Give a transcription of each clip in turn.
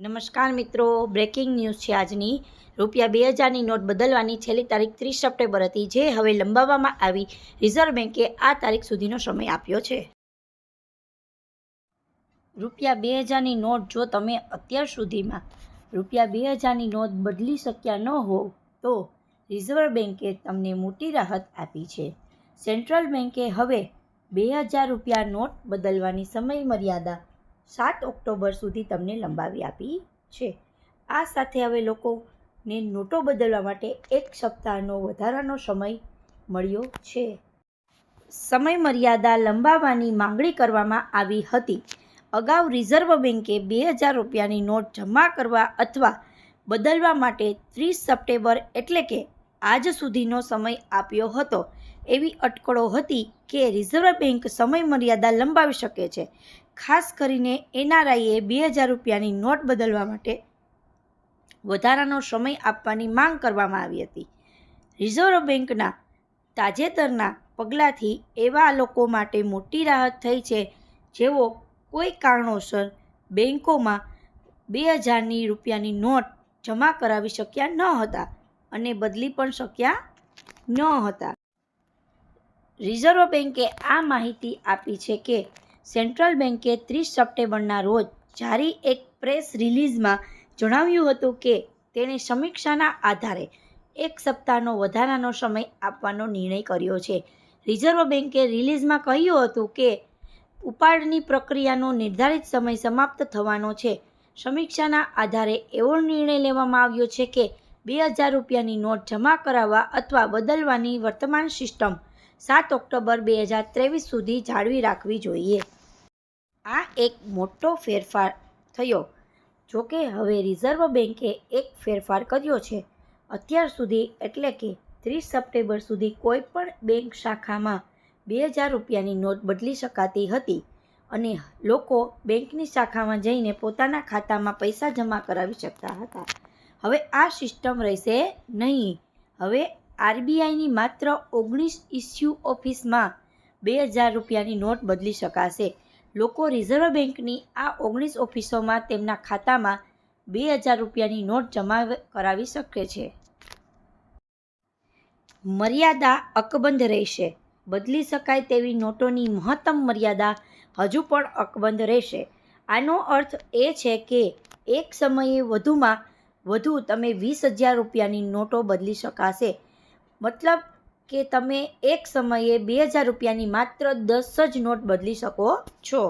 નમસ્કાર મિત્રો, breaking news છે આજની। રૂપિયા 2000ની નોટ બદલવાની છેલ્લી તારીખ 30 સપ્ટેમ્બર હતી, જે હવે લંબાવવામાં આવી। રિઝર્વ બેન્કે આ તારીખ સુધીનો સમય આપ્યો છે। રૂપિયા 2000ની નોટ જો તમે અત્યાર સુધીમાં રૂપિયા 2000ની નોટ બદલી શક્યા ન હોવ તો રિઝર્વ બેન્કે તમને મોટી રાહત આપી છે। સેન્ટ્રલ બેન્કે હવે 2000 રૂપિયા નોટ બદલવાની સમય મર્યાદા 7 ઓક્ટોબર સુધી તમને લંબાવી આપી છે। આ સાથે હવે લોકોને નોટો બદલવા માટે 1 સપ્તાહનો વધારાનો સમય મળ્યો છે। સમય મર્યાદા લંબાવવાની માંગણી કરવામાં આવી હતી। અગાઉ રિઝર્વ બેન્કે 2000 રૂપિયાની નોટ જમા કરવા અથવા બદલવા માટે 30 સપ્ટેમ્બર એટલે કે આજ સુધીનો સમય આપ્યો હતો। એવી અટકળો હતી કે રિઝર્વ બેન્ક સમય મર્યાદા લંબાવી શકે છે। ખાસ કરીને એનઆરઆઈએ 2000 રૂપિયાની નોટ બદલવા માટે વધારાનો સમય આપવાની માંગ કરવામાં આવી હતી। રિઝર્વ બેન્કના તાજેતરના પગલાંથી એવા લોકો માટે મોટી રાહત થઈ છે જેઓ કોઈ કારણોસર બેન્કોમાં 2000 રૂપિયાની નોટ જમા કરાવી શક્યા ન હતા અને બદલી પણ શક્યા ન હતા। રિઝર્વ બેન્કે આ માહિતી આપી છે કે સેન્ટ્રલ બેન્કે 30 સપ્ટેમ્બરના રોજ જારી એક પ્રેસ રિલીઝમાં જણાવ્યું હતું કે તેણે સમીક્ષાના આધારે 1 સપ્તાહનો વધારાનો સમય આપવાનો નિર્ણય કર્યો છે। રિઝર્વ બેન્કે રિલીઝમાં કહ્યું હતું કે ઉપાડની પ્રક્રિયાનો નિર્ધારિત સમય સમાપ્ત થવાનો છે। સમીક્ષાના આધારે એવો નિર્ણય લેવામાં આવ્યો છે કે 2000 રૂપિયાની નોટ જમા કરાવવા અથવા બદલવાની વર્તમાન સિસ્ટમ 7 ઓક્ટોબર 2023 સુધી જાળવી રાખવી જોઈએ। આ એક મોટો ફેરફાર થયો। જોકે હવે રિઝર્વ બેન્કે એક ફેરફાર કર્યો છે। અત્યાર સુધી એટલે કે 30 સપ્ટેમ્બર સુધી કોઈ પણ બેંક શાખામાં 2000 રૂપિયાની નોટ બદલી શકાતી હતી અને લોકો બેંકની શાખામાં જઈને પોતાના ખાતામાં પૈસા જમા કરાવી શકતા હતા। હવે આ સિસ્ટમ રહેશે નહીં। હવે RBIની માત્ર 19 ઇસ્યુ ઓફિસમાં 2000 રૂપિયાની નોટ બદલી શકાશે। લોકો રિઝર્વ બેન્કની આ 19 ઓફિસોમાં તેમના ખાતામાં 2000 રૂપિયાની નોટ જમા કરાવી શકે છે। મર્યાદા અકબંધ રહેશે। બદલી શકાય તેવી નોટોની મહત્તમ મર્યાદા હજુ પણ અકબંધ રહેશે। આનો અર્થ એ છે કે એક સમયે વધુમાં વધુ તમે 20000 રૂપિયાની નોટો બદલી શકાશે। મતલબ કે તમે એક સમયે 2000 રૂપિયાની માત્ર 10 જ નોટ બદલી શકો છો।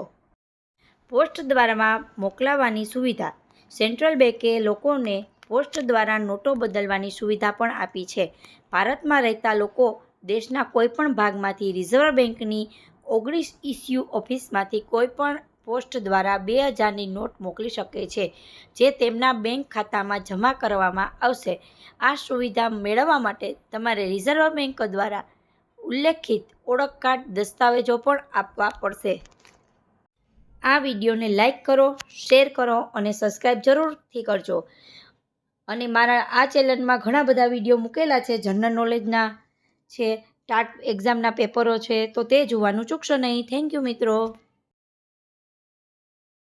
પોસ્ટ દ્વારા મોકલવાની સુવિધા। સેન્ટ્રલ બેન્કે લોકોને પોસ્ટ દ્વારા નોટો બદલવાની સુવિધા પણ આપી છે। ભારતમાં રહેતા લોકો દેશના કોઈપણ ભાગમાંથી રિઝર્વ બેન્કની 19 ઇસ્યુ ઓફિસમાંથી કોઈપણ પોસ્ટ દ્વારા 2000ની નોટ મોકલી શકે છે, જે તેમના બેંક ખાતામાં જમા કરવામાં આવશે। આ સુવિધા મેળવવા માટે તમારે રિઝર્વ બેન્ક દ્વારા ઉલ્લેખિત ઓળખ કાર્ડ દસ્તાવેજો પણ આપવા પડશે। આ વિડીયોને લાઇક કરો, શેર કરો અને સબસ્ક્રાઈબ જરૂરથી કરજો। અને મારા આ ચેનલમાં ઘણા બધા વિડીયો મૂકેલા છે, જનરલ નોલેજના છે, ટાટ એક્ઝામના પેપરો છે, તો તે જોવાનું ચૂકશો નહીં। થેન્ક યુ મિત્રો।